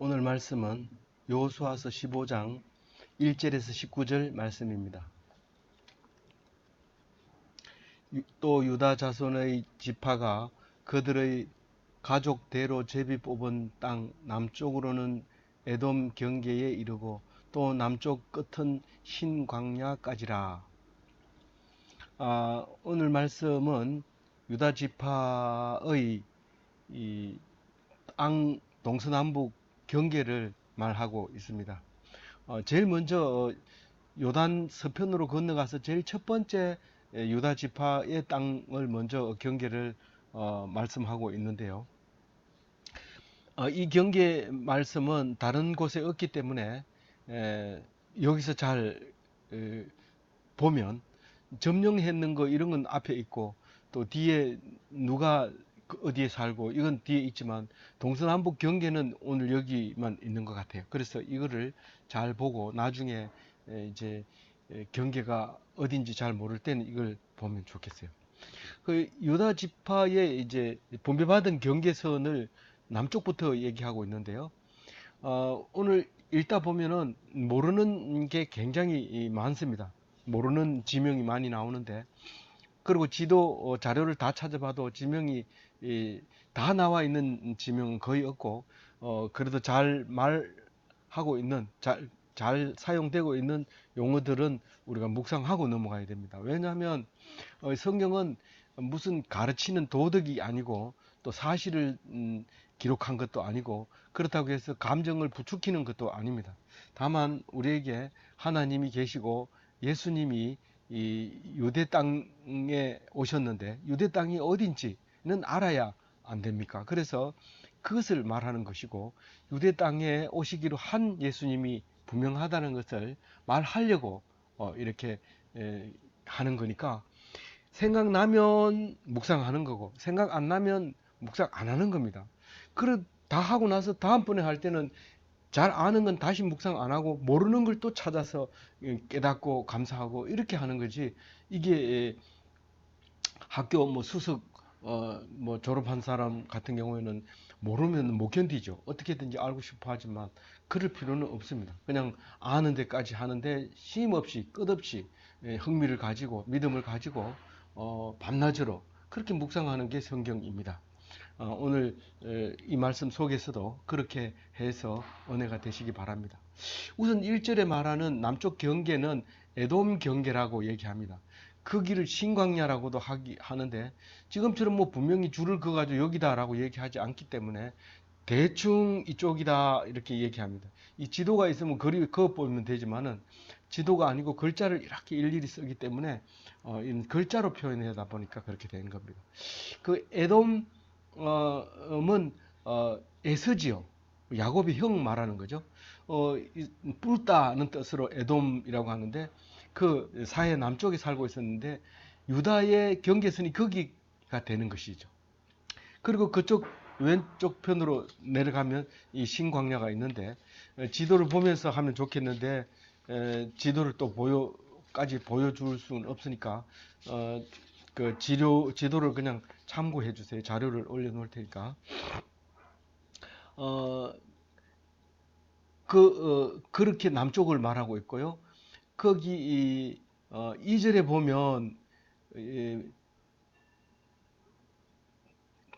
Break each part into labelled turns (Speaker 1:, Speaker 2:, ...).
Speaker 1: 오늘 말씀은 여호수아서 15장 1절에서 19절 말씀입니다. 또 유다 자손의 지파가 그들의 가족대로 제비 뽑은 땅 남쪽으로는 에돔 경계에 이르고 또 남쪽 끝은 흰 광야까지라. 오늘 말씀은 유다 지파의 땅 동서남북 경계를 말하고 있습니다. 제일 먼저 요단 서편으로 건너가서 제일 첫 번째 유다 지파의 땅을 먼저 경계를 말씀하고 있는데요. 이 경계 말씀은 다른 곳에 없기 때문에 여기서 잘 보면 점령했는 거 이런 건 앞에 있고 또 뒤에 누가 어디에 살고 이건 뒤에 있지만 동서남북 경계는 오늘 여기만 있는 것 같아요. 그래서 이거를 잘 보고 나중에 이제 경계가 어딘지 잘 모를 때는 이걸 보면 좋겠어요. 그 유다 지파의 이제 분배받은 경계선을 남쪽부터 얘기하고 있는데요. 오늘 읽다 보면은 모르는 게 굉장히 많습니다. 모르는 지명이 많이 나오는데, 그리고 지도 자료를 다 찾아봐도 지명이 다 나와 있는 지명은 거의 없고, 그래도 잘 말하고 있는, 잘 사용되고 있는 용어들은 우리가 묵상하고 넘어가야 됩니다. 왜냐하면 성경은 무슨 가르치는 도덕이 아니고 또 사실을 기록한 것도 아니고 그렇다고 해서 감정을 부추기는 것도 아닙니다. 다만 우리에게 하나님이 계시고 예수님이 이 유대 땅에 오셨는데 유대 땅이 어딘지는 알아야 안 됩니까? 그래서 그것을 말하는 것이고 유대 땅에 오시기로 한 예수님이 분명하다는 것을 말하려고 이렇게 하는 거니까 생각나면 묵상하는 거고 생각 안 나면 묵상 안 하는 겁니다. 그래 다 하고 나서 다음번에 할 때는 잘 아는 건 다시 묵상 안 하고 모르는 걸 또 찾아서 깨닫고 감사하고 이렇게 하는 거지. 이게 학교 뭐 수석 뭐 졸업한 사람 같은 경우에는 모르면 못 견디죠. 어떻게든지 알고 싶어 하지만 그럴 필요는 없습니다. 그냥 아는 데까지 하는데 쉼 없이 끝없이 흥미를 가지고 믿음을 가지고 밤낮으로 그렇게 묵상하는 게 성경입니다. 오늘 이 말씀 속에서도 그렇게 해서 은혜가 되시기 바랍니다. 우선 1절에 말하는 남쪽 경계는 에돔 경계라고 얘기합니다. 그 길을 신광야라고도 하는데 지금처럼 뭐 분명히 줄을 그어가지고 여기다라고 얘기하지 않기 때문에 대충 이쪽이다 이렇게 얘기합니다. 이 지도가 있으면 거리 그어 보면 되지만은 지도가 아니고 글자를 이렇게 일일이 쓰기 때문에 글자로 표현하다 보니까 그렇게 되는 겁니다. 그 에돔은 에서지요. 야곱의 형 말하는 거죠. 뿔다는 뜻으로 에돔이라고 하는데 그 사해 남쪽에 살고 있었는데 유다의 경계선이 거기가 되는 것이죠. 그리고 그쪽 왼쪽 편으로 내려가면 이 신광야가 있는데 지도를 보면서 하면 좋겠는데 지도를 또 까지 보여줄 수는 없으니까 그 지도를 그냥 참고해 주세요. 자료를 올려놓을 테니까. 그렇게 남쪽을 말하고 있고요. 거기 2절에 보면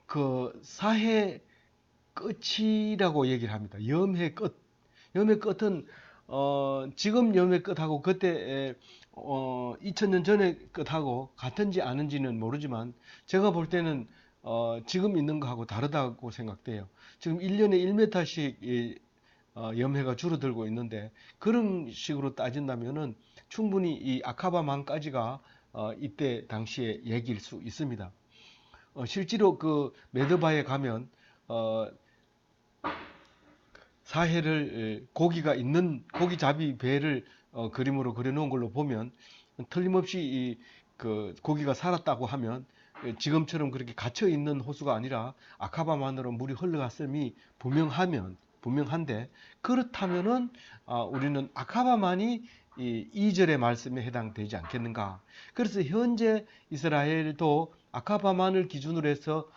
Speaker 1: 그 사해 끝이라고 얘기를 합니다. 염해 끝. 염해 끝은 지금 염해 끝하고 그때 2000년 전에 끝하고 같은지 아닌지는 모르지만 제가 볼 때는 지금 있는 거하고 다르다고 생각돼요. 지금 1년에 1m씩 염해가 줄어들고 있는데 그런 식으로 따진다면은 충분히 이 아카바만까지가 이때 당시의 얘기일 수 있습니다. 실제로 그 메드바에 가면 사해를 고기가 있는 고기잡이 배를 그림으로 그려놓은 걸로 보면 틀림없이 그 고기가 살았다고 하면 지금처럼 그렇게 갇혀 있는 호수가 아니라 아카바만으로 물이 흘러갔음이 분명한데 그렇다면은 우리는 아카바만이 이 2절의 말씀에 해당되지 않겠는가. 그래서 현재 이스라엘도 아카바만을 기준으로 해서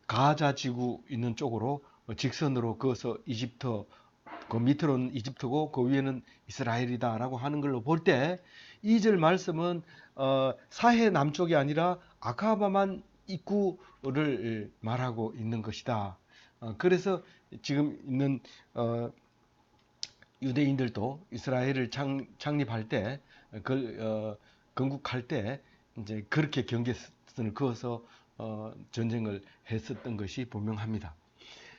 Speaker 1: 가자 지구 있는 쪽으로 직선으로 그어서 이집트, 그 밑으로는 이집트고 그 위에는 이스라엘이다라고 하는 걸로 볼 때 2절 말씀은 사해 남쪽이 아니라 아카바만 입구를 말하고 있는 것이다. 그래서 지금 있는 유대인들도 이스라엘을 창립할 때, 건국할 때 이제 그렇게 경계선을 그어서 전쟁을 했었던 것이 분명합니다.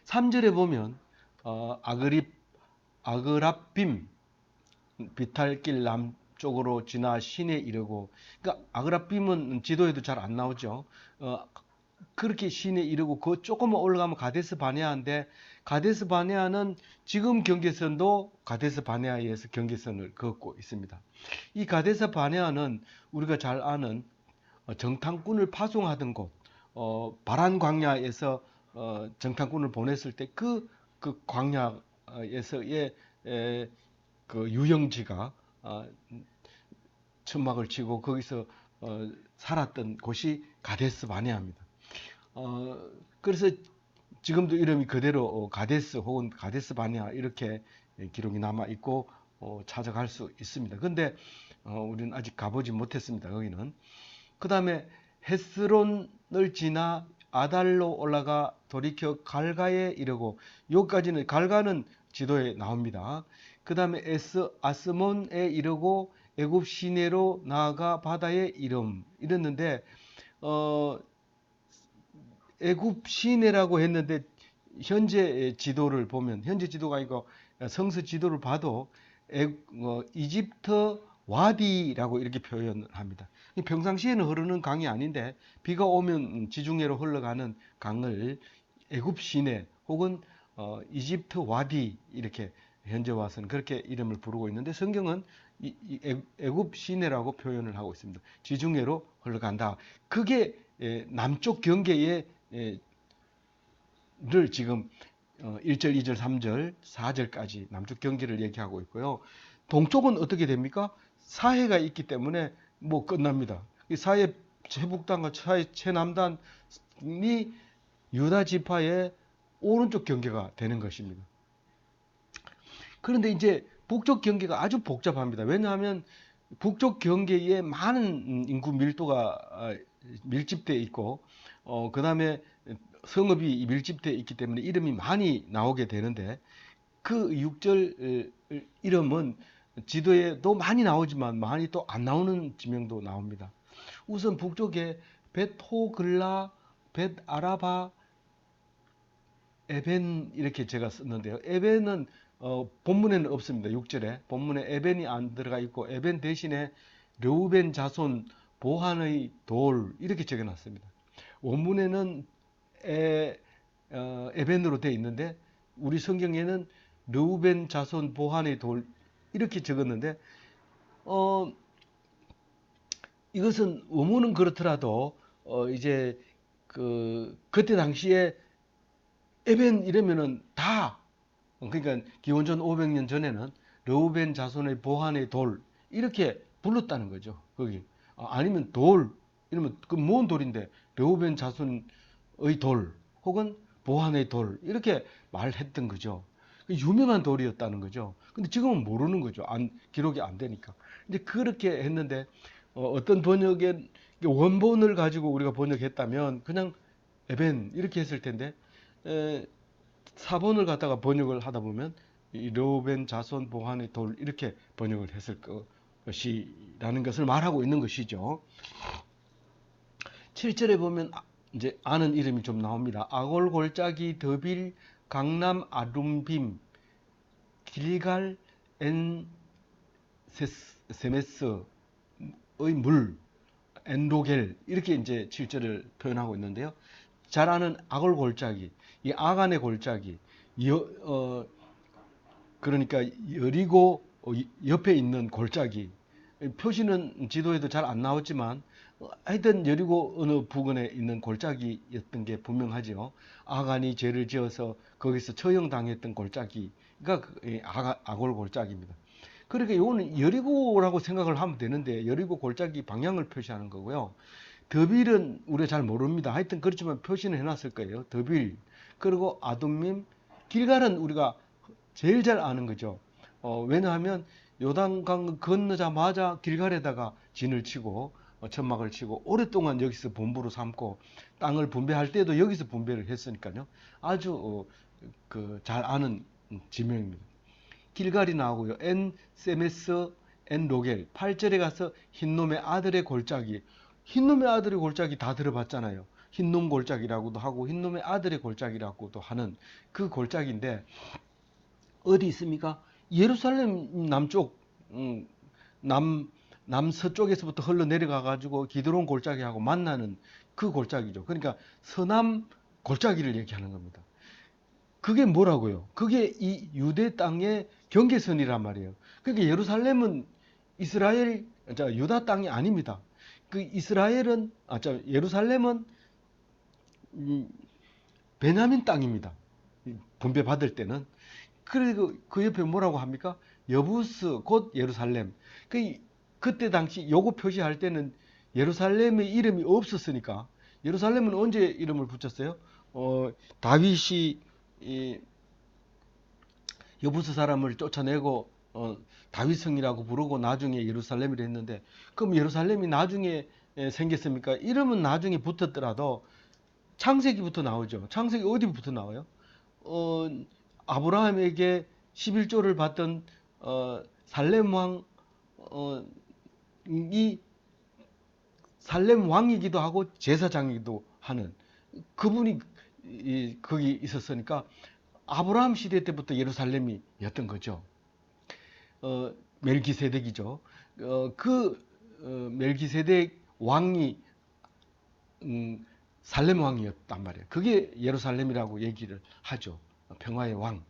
Speaker 1: 3절에 보면 아그라빔 비탈길 남쪽으로 지나 시내 이르고, 그러니까 아그라빔은 지도에도 잘 안 나오죠. 그렇게 시내 이르고 그 조금만 올라가면 가데스 바네아인데, 가데스 바네아는 지금 경계선도 가데스 바네아에서 경계선을 그었고 있습니다. 이 가데스 바네아는 우리가 잘 아는 정탐꾼을 파송하던 곳, 바란 광야에서 정탐꾼을 보냈을 때 그 광야에서의 그 유영지가 천막을 치고 거기서 살았던 곳이 가데스 바네아입니다. 그래서 지금도 이름이 그대로 가데스 혹은 가데스 바네아 이렇게 기록이 남아 있고 찾아갈 수 있습니다. 근데 우리는 아직 가보지 못했습니다. 거기는. 그 다음에 헤스론을 지나 아달로 올라가 돌이켜 갈가에 이르고, 여기까지는 갈가는 지도에 나옵니다. 그 다음에 아스몬에 이르고 애굽 시내로 나아가 바다에 이랬는데 애굽 시내라고 했는데 현재 지도를 보면, 현재 지도가 아니고 성서 지도를 봐도 이집트 와디라고 이렇게 표현을 합니다. 평상시에는 흐르는 강이 아닌데 비가 오면 지중해로 흘러가는 강을 애굽 시내 혹은 이집트 와디 이렇게 현재 와서는 그렇게 이름을 부르고 있는데, 성경은 애굽 시내라고 표현을 하고 있습니다. 지중해로 흘러간다. 그게 남쪽 경계에 를 지금 1절, 2절, 3절, 4절까지 남쪽 경계를 얘기하고 있고요. 동쪽은 어떻게 됩니까? 사해가 있기 때문에 뭐 끝납니다. 이 사해 최북단과 사해 최남단이 유다 지파의 오른쪽 경계가 되는 것입니다. 그런데 이제 북쪽 경계가 아주 복잡합니다. 왜냐하면 북쪽 경계에 많은 인구 밀도가 밀집되어 있고, 그 다음에 성읍이 밀집되어 있기 때문에 이름이 많이 나오게 되는데, 그 6절 이름은 지도에도 많이 나오지만 많이 또 안 나오는 지명도 나옵니다. 우선 북쪽에 벳호글라, 벳아라바, 에벤 이렇게 제가 썼는데요. 에벤은 본문에는 없습니다. 6절에 본문에 에벤이 안 들어가 있고, 에벤 대신에 르우벤 자손 보한의 돌 이렇게 적어놨습니다. 원문에는 에벤으로 되어 있는데 우리 성경에는 르우벤 자손 보한의 돌 이렇게 적었는데, 이것은 원문은 그렇더라도 이제 그때 당시에 에벤 이러면은 다, 그러니까 기원전 500년 전에는 르우벤 자손의 보한의 돌 이렇게 불렀다는 거죠. 거기 아니면 돌 이러면 그 뭔 돌인데 르우벤 자손의 돌 혹은 보한의 돌 이렇게 말했던 거죠. 유명한 돌이었다는 거죠. 근데 지금은 모르는 거죠. 기록이 안 되니까. 이제 그렇게 했는데 어떤 번역에 원본을 가지고 우리가 번역했다면 그냥 에벤 이렇게 했을 텐데, 사본을 갖다가 번역을 하다 보면 이 르우벤 자손 보한의 돌 이렇게 번역을 했을 것이라는 것을 말하고 있는 것이죠. 7절에 보면 이제 아는 이름이 좀 나옵니다. 아골 골짜기 더빌 강남 아룸빔 길갈 엔 세메스의 물 엔로겔 이렇게 이제 7절을 표현하고 있는데요. 잘 아는 아골 골짜기, 이 아간의 골짜기, 그러니까 여리고 옆에 있는 골짜기, 표시는 지도에도 잘 안 나왔지만 하여튼 여리고 어느 부근에 있는 골짜기였던 게 분명하죠. 아간이 죄를 지어서 거기서 처형당했던 골짜기가 아골 골짜기입니다. 그러니까 이거는 여리고라고 생각을 하면 되는데 여리고 골짜기 방향을 표시하는 거고요. 더빌은 우리가 잘 모릅니다. 하여튼 그렇지만 표시는 해놨을 거예요. 더빌. 그리고 아둠밈, 길갈은 우리가 제일 잘 아는 거죠. 왜냐하면 요단강 건너자마자 길갈에다가 진을 치고 천막을 치고 오랫동안 여기서 본부로 삼고 땅을 분배할 때도 여기서 분배를 했으니까요. 아주 잘 아는 지명입니다. 길갈이 나오고요. 엔 세메스 엔 로겔 8절에 가서 흰놈의 아들의 골짜기, 흰놈의 아들의 골짜기 다 들어봤잖아요. 흰놈 골짜기라고도 하고 흰놈의 아들의 골짜기라고도 하는 그 골짜기인데 어디 있습니까? 예루살렘 남쪽 남서쪽에서부터 흘러 내려가 가지고 기드론 골짜기하고 만나는 그 골짜기죠. 그러니까 서남 골짜기를 얘기하는 겁니다. 그게 뭐라고요? 그게 이 유대 땅의 경계선이란 말이에요. 그러니까 예루살렘은 이스라엘, 유다 땅이 아닙니다. 그 이스라엘은, 예루살렘은 베냐민 땅입니다. 분배받을 때는. 그리고 그 옆에 뭐라고 합니까? 여부스 곧 예루살렘. 그때 당시 요거 표시할 때는 예루살렘의 이름이 없었으니까 예루살렘은 언제 이름을 붙였어요? 다윗이 여부스 사람을 쫓아내고 다윗성이라고 부르고 나중에 예루살렘이라 했는데 그럼 예루살렘이 나중에 생겼습니까? 이름은 나중에 붙었더라도 창세기부터 나오죠. 창세기 어디부터 나와요? 아브라함에게 11조를 받던 살렘 왕이 살렘 왕이기도 하고 제사장이기도 하는 그분이 거기 있었으니까 아브라함 시대 때부터 예루살렘이었던 거죠. 멜기세덱이죠. 멜기세덱 왕이 살렘 왕이었단 말이에요. 그게 예루살렘이라고 얘기를 하죠. 평화의 왕.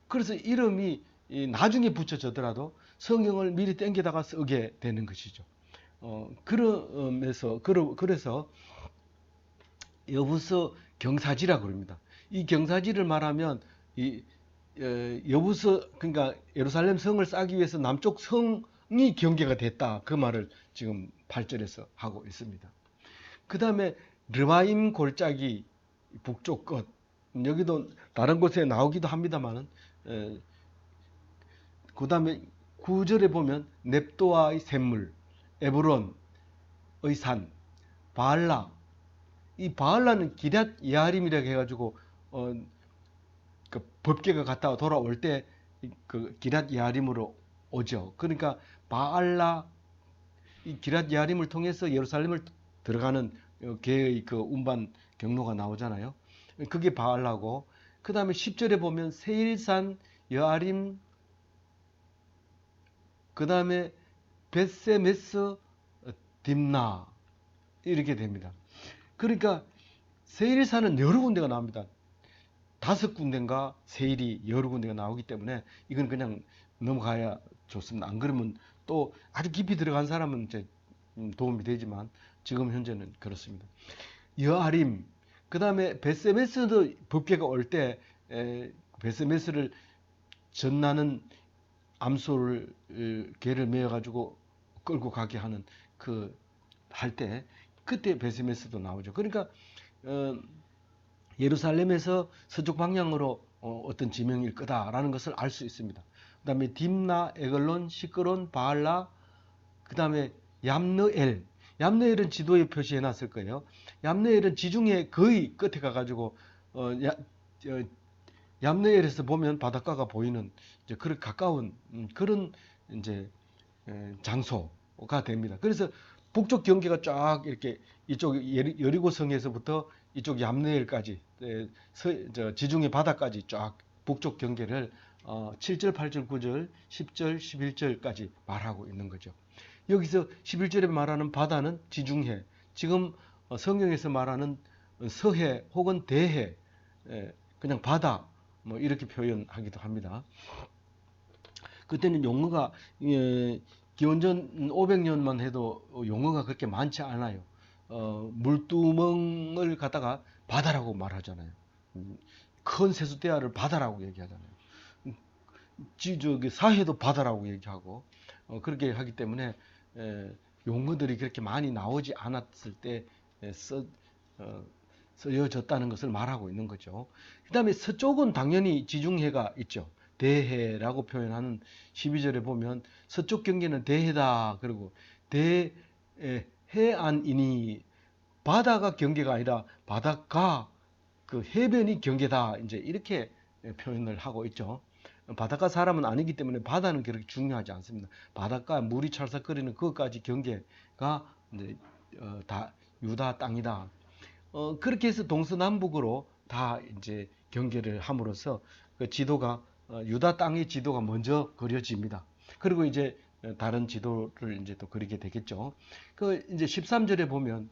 Speaker 1: 그래서 이름이 나중에 붙여졌더라도 성경을 미리 땡겨다가 쓰게 되는 것이죠. 그래서 여부서 경사지라고 그럽니다. 이 경사지를 말하면 여부서 그러니까 예루살렘 성을 쌓기 위해서 남쪽 성이 경계가 됐다. 그 말을 지금 8절에서 하고 있습니다. 그 다음에 르바임 골짜기 북쪽 끝 여기도 다른 곳에 나오기도 합니다만은 그 다음에 9절에 보면 넵도아의 샘물, 에브론의 산, 바알라. 이 바알라는 기럇 예아림이라고 해가지고 그 법궤가 갔다 돌아올 때 그 기럇 예아림으로 오죠. 그러니까 바알라 이 기럇 예아림을 통해서 예루살렘을 들어가는 개의 그 운반 경로가 나오잖아요. 그게 바알라고 그 다음에 10절에 보면 세일산, 여아림, 그 다음에 벳세메스, 딥나 이렇게 됩니다. 그러니까 세일산은 여러 군데가 나옵니다. 5군데인가 세일이 여러 군데가 나오기 때문에 이건 그냥 넘어가야 좋습니다. 안 그러면 또 아주 깊이 들어간 사람은 이제 도움이 되지만 지금 현재는 그렇습니다. 여아림, 그 다음에 벳세메스도 법궤가 올 때 벳세메스를 전나는 암소를 개를 메어 가지고 끌고 가게 하는 그 할 때 그때 벳세메스도 나오죠. 그러니까 예루살렘에서 서쪽 방향으로 어떤 지명일 거다라는 것을 알 수 있습니다. 그 다음에 딥나, 에글론, 시끄론, 바알라, 그 다음에 얌느엘. 얌느엘은 지도에 표시해 놨을 거예요. 얌느엘은 지중해 거의 끝에 가가지고 얌느엘에서 보면 바닷가가 보이는 이제 그런 가까운 그런 이제 장소가 됩니다. 그래서 북쪽 경계가 쫙 이렇게 이쪽 여리고성에서부터 이쪽 얌느엘까지 지중해 바다까지 쫙 북쪽 경계를 7절, 8절, 9절, 10절, 11절까지 말하고 있는 거죠. 여기서 11절에 말하는 바다는 지중해, 지금 성경에서 말하는 서해 혹은 대해, 그냥 바다 뭐 이렇게 표현하기도 합니다. 그때는 용어가 기원전 500년만 해도 용어가 그렇게 많지 않아요. 물두멍을 갖다가 바다라고 말하잖아요. 큰 세수대야를 바다라고 얘기하잖아요. 사해도 바다라고 얘기하고 그렇게 하기 때문에 용어들이 그렇게 많이 나오지 않았을 때 쓰여졌다는 것을 말하고 있는 거죠. 그 다음에 서쪽은 당연히 지중해가 있죠. 대해라고 표현하는 12절에 보면 서쪽 경계는 대해다. 그리고 대해안이니 바다가 경계가 아니라 바닷가 그 해변이 경계다. 이제 이렇게 표현을 하고 있죠. 바닷가 사람은 아니기 때문에 바다는 그렇게 중요하지 않습니다. 바닷가 물이 찰싹거리는 그것까지 경계가 이제 다 유다 땅이다. 그렇게 해서 동서남북으로 다 이제 경계를 함으로써 그 지도가 유다 땅의 지도가 먼저 그려집니다. 그리고 이제 다른 지도를 이제 또 그리게 되겠죠. 그 이제 13절에 보면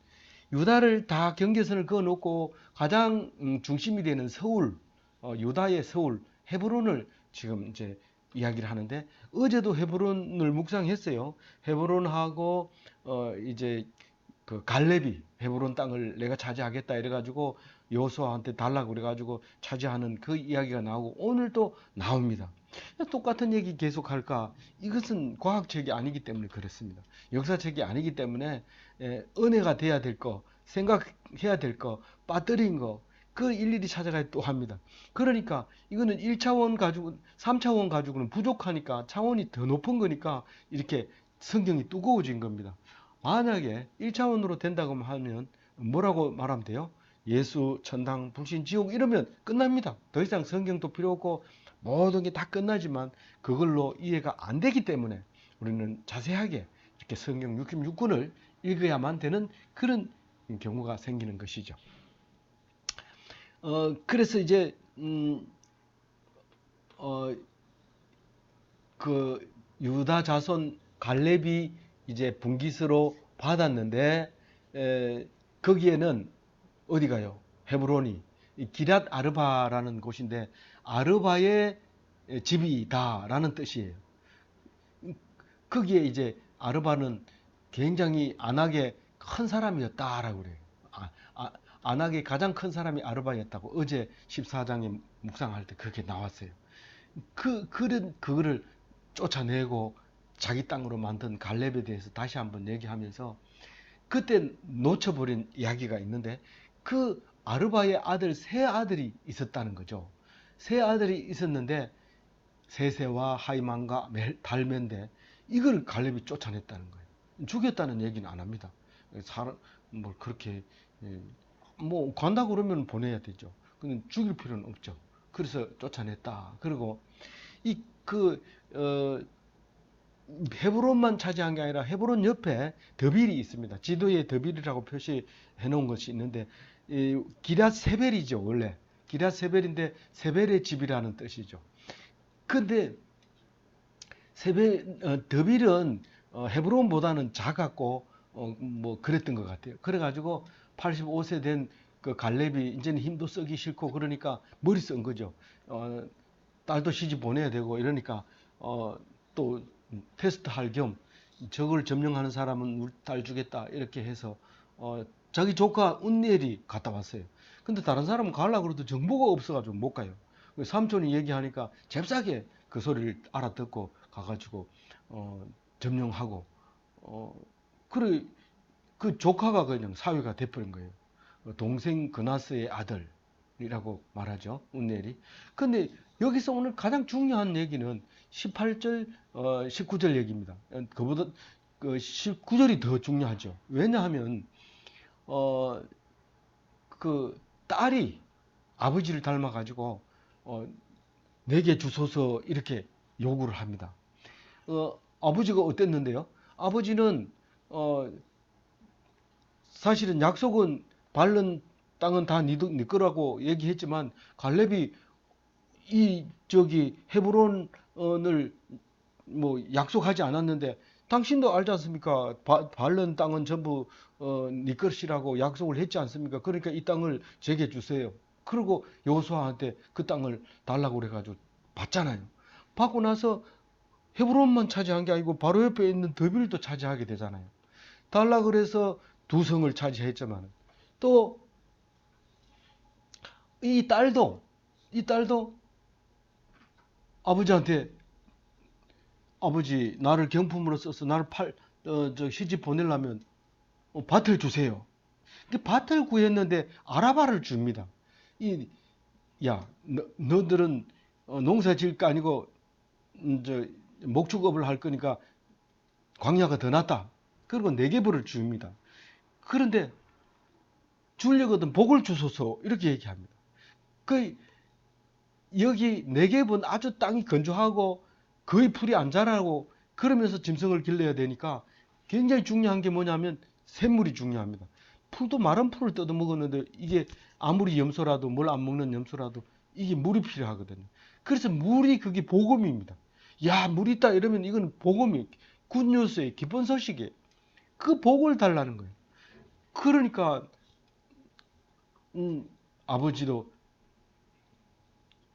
Speaker 1: 유다를 다 경계선을 그어 놓고 가장 중심이 되는 서울, 유다의 서울 헤브론을 지금 이제 이야기를 하는데 어제도 헤브론을 묵상했어요. 헤브론하고 이제 그 갈렙이 헤브론 땅을 내가 차지하겠다 이래가지고 여호수아한테 달라고 그래가지고 차지하는 그 이야기가 나오고 오늘 또 나옵니다. 똑같은 얘기 계속 할까? 이것은 과학책이 아니기 때문에 그렇습니다. 역사책이 아니기 때문에 은혜가 돼야 될 거, 생각해야 될 거, 빠뜨린 거, 그 일일이 찾아가야 또 합니다. 그러니까 이거는 1차원 가지고 3차원 가지고는 부족하니까 차원이 더 높은 거니까 이렇게 성경이 뜨거워진 겁니다. 만약에 1차원으로 된다고 하면 뭐라고 말하면 돼요? 예수, 천당, 불신, 지옥 이러면 끝납니다. 더 이상 성경도 필요 없고 모든 게 다 끝나지만 그걸로 이해가 안 되기 때문에 우리는 자세하게 이렇게 성경 66권을 읽어야만 되는 그런 경우가 생기는 것이죠. 그래서 이제 그 유다 자손 갈렙이 이제 분깃으로 받았는데 거기에는 어디가요? 헤브론이 기랏 아르바라는 곳인데 아르바의 집이다라는 뜻이에요. 거기에 이제 아르바는 굉장히 안악의 큰 사람이었다라고 그래요. 안악의 가장 큰 사람이 아르바였다고 어제 14장에 묵상할 때 그렇게 나왔어요. 그거를 쫓아내고 자기 땅으로 만든 갈렙에 대해서 다시 한번 얘기하면서 그때 놓쳐버린 이야기가 있는데 그 아르바의 아들 세 아들이 있었다는 거죠. 세 아들이 있었는데 세세와 하이만과 달멘데 이걸 갈렙이 쫓아냈다는 거예요. 죽였다는 얘기는 안 합니다. 사람 뭐 그렇게 뭐 간다 그러면 보내야 되죠. 근데 죽일 필요는 없죠. 그래서 쫓아냈다. 그리고 이그 헤브론만 차지한 게 아니라 헤브론 옆에 더빌이 있습니다. 지도에 더빌이라고 표시해 놓은 것이 있는데 기랏 세벨이죠. 원래 기랏 세벨인데 세벨의 집이라는 뜻이죠. 근데 더빌은 헤브론보다는 작았고 뭐 그랬던 것 같아요. 그래가지고 85세 된 그 갈렙이 이제는 힘도 쓰기 싫고 그러니까 머리 쓴 거죠. 딸도 시집 보내야 되고 이러니까 또 테스트 할 겸 적을 점령하는 사람은 우리 딸 주겠다 이렇게 해서 자기 조카 운니엘이 갔다 왔어요. 근데 다른 사람은 가려고 그래도 정보가 없어가지고 못 가요. 삼촌이 얘기하니까 잽싸게 그 소리를 알아듣고 가가지고 점령하고 그래 그 조카가 그냥 사위가 돼버린 거예요. 동생 그나스의 아들이라고 말하죠. 운니엘이. 근데 여기서 오늘 가장 중요한 얘기는 18절, 19절 얘기입니다. 그보다 그 19절이 더 중요하죠. 왜냐하면 그 딸이 아버지를 닮아가지고 내게 주소서 이렇게 요구를 합니다. 아버지가 어땠는데요? 아버지는 사실은 약속은 밟는 땅은 다 네 거라고 얘기했지만 갈렙이 헤브론을 뭐 약속하지 않았는데 당신도 알지 않습니까? 밟는 땅은 전부 네 것이라고 약속을 했지 않습니까? 그러니까 이 땅을 제게 주세요. 그리고 여호수아한테 그 땅을 달라고 그래가지고 받잖아요. 받고 나서 헤브론만 차지한 게 아니고 바로 옆에 있는 더빌도 차지하게 되잖아요. 달라 그래서 두 성을 차지했지만 또 이 딸도 아버지한테 아버지 나를 경품으로 써서 나를 시집 보내려면 밭을 주세요. 그 밭을 구했는데 아라바를 줍니다. 야, 너들은 농사 지을 거 아니고 저 목축업을 할 거니까 광야가 더 낫다. 그리고 네게브를 줍니다. 그런데 주려거든 복을 주소서 이렇게 얘기합니다. 그 여기 네겝은 아주 땅이 건조하고 거의 풀이 안 자라고 그러면서 짐승을 길러야 되니까 굉장히 중요한 게 뭐냐면 샘물이 중요합니다. 풀도 마른 풀을 뜯어 먹었는데 이게 아무리 염소라도 뭘 안 먹는 염소라도 이게 물이 필요하거든요. 그래서 물이 그게 복음입니다. 야, 물 있다 이러면 이건 복음이 굿뉴스의 기쁜 소식이에요. 그 복을 달라는 거예요. 그러니까 아버지도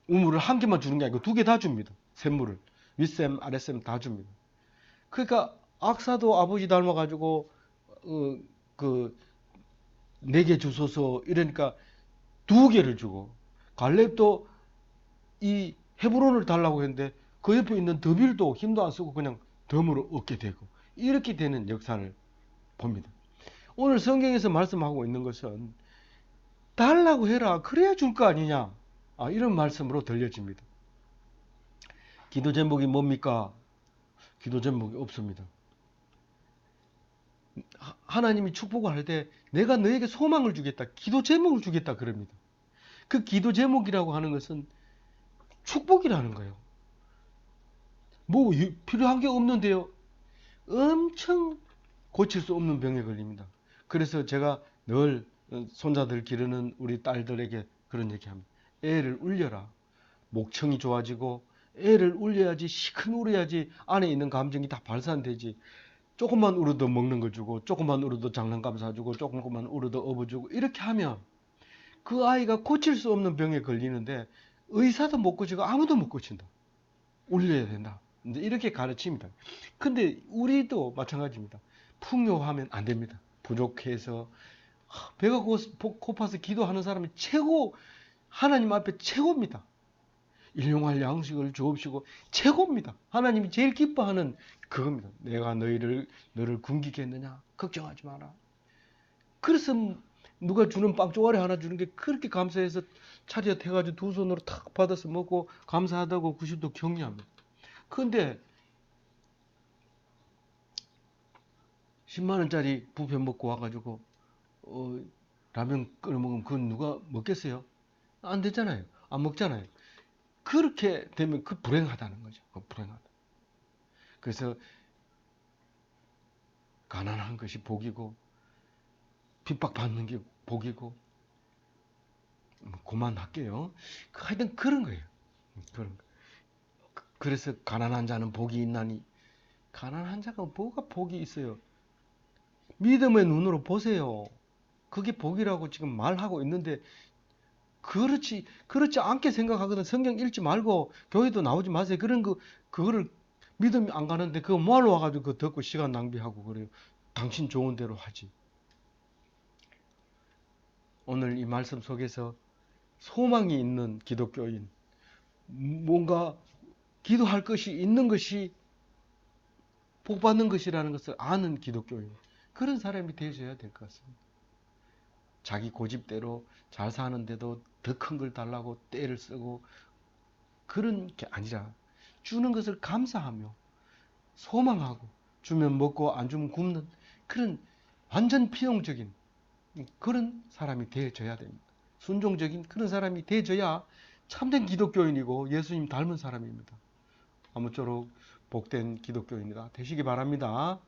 Speaker 1: 우물을 한 개만 주는 게 아니고 두 개 다 줍니다. 샘물을. 윗샘, 아랫샘 다 줍니다. 그러니까 악사도 아버지 닮아가지고 그 네 개 주소서 이러니까 두 개를 주고 갈렙도 이 헤브론을 달라고 했는데 그 옆에 있는 더빌도 힘도 안 쓰고 그냥 덤으로 얻게 되고 이렇게 되는 역사를 봅니다. 오늘 성경에서 말씀하고 있는 것은 달라고 해라 그래야 줄 거 아니냐 이런 말씀으로 들려집니다. 기도 제목이 뭡니까? 기도 제목이 없습니다. 하나님이 축복을 할 때 내가 너에게 소망을 주겠다. 기도 제목을 주겠다 그럽니다. 그 기도 제목이라고 하는 것은 축복이라는 거예요. 뭐 필요한 게 없는데요. 엄청 고칠 수 없는 병에 걸립니다. 그래서 제가 늘 손자들 기르는 우리 딸들에게 그런 얘기합니다. 애를 울려라. 목청이 좋아지고 애를 울려야지 시큰 울어야지 안에 있는 감정이 다 발산되지. 조금만 울어도 먹는 걸 주고 조금만 울어도 장난감 사주고 조금만 울어도 업어주고 이렇게 하면 그 아이가 고칠 수 없는 병에 걸리는데 의사도 못 고치고 아무도 못 고친다. 울려야 된다. 이제 이렇게 가르칩니다. 근데 우리도 마찬가지입니다. 풍요하면 안 됩니다. 부족해서 배가 고파서 기도하는 사람이 최고 하나님 앞에 최고입니다. 일용할 양식을 주옵시고 최고입니다. 하나님이 제일 기뻐하는 그겁니다. 내가 너를 굶기게 했느냐? 걱정하지 마라. 그래서 누가 주는 빵 쪼가리 하나 주는 게 그렇게 감사해서 차렷 해가지고 두 손으로 탁 받아서 먹고 감사하다고 90도 격려합니다. 그런데 10만 원짜리 뷔페 먹고 와가지고 라면 끓여 먹으면 그건 누가 먹겠어요? 안 되잖아요. 안 먹잖아요. 그렇게 되면 그 불행하다는 거죠. 그 불행하다. 그래서 가난한 것이 복이고 핍박받는 게 복이고 그만할게요. 하여튼 그런 거예요. 그런 거. 그래서 가난한 자는 복이 있나니 가난한 자가 뭐가 복이 있어요. 믿음의 눈으로 보세요. 그게 복이라고 지금 말하고 있는데 그렇지 않게 생각하거든. 성경 읽지 말고 교회도 나오지 마세요. 그거를 믿음이 안 가는데 그거 뭐하러 와가지고 그거 듣고 시간 낭비하고 그래요. 당신 좋은 대로 하지. 오늘 이 말씀 속에서 소망이 있는 기독교인, 뭔가 기도할 것이 있는 것이 복받는 것이라는 것을 아는 기독교인, 그런 사람이 되셔야 될 것 같습니다. 자기 고집대로 잘 사는데도 더 큰 걸 달라고 떼를 쓰고 그런 게 아니라 주는 것을 감사하며 소망하고 주면 먹고 안 주면 굶는 그런 완전 필용적인 그런 사람이 되어져야 됩니다. 순종적인 그런 사람이 되어져야 참된 기독교인이고 예수님 닮은 사람입니다. 아무쪼록 복된 기독교인이다 되시기 바랍니다.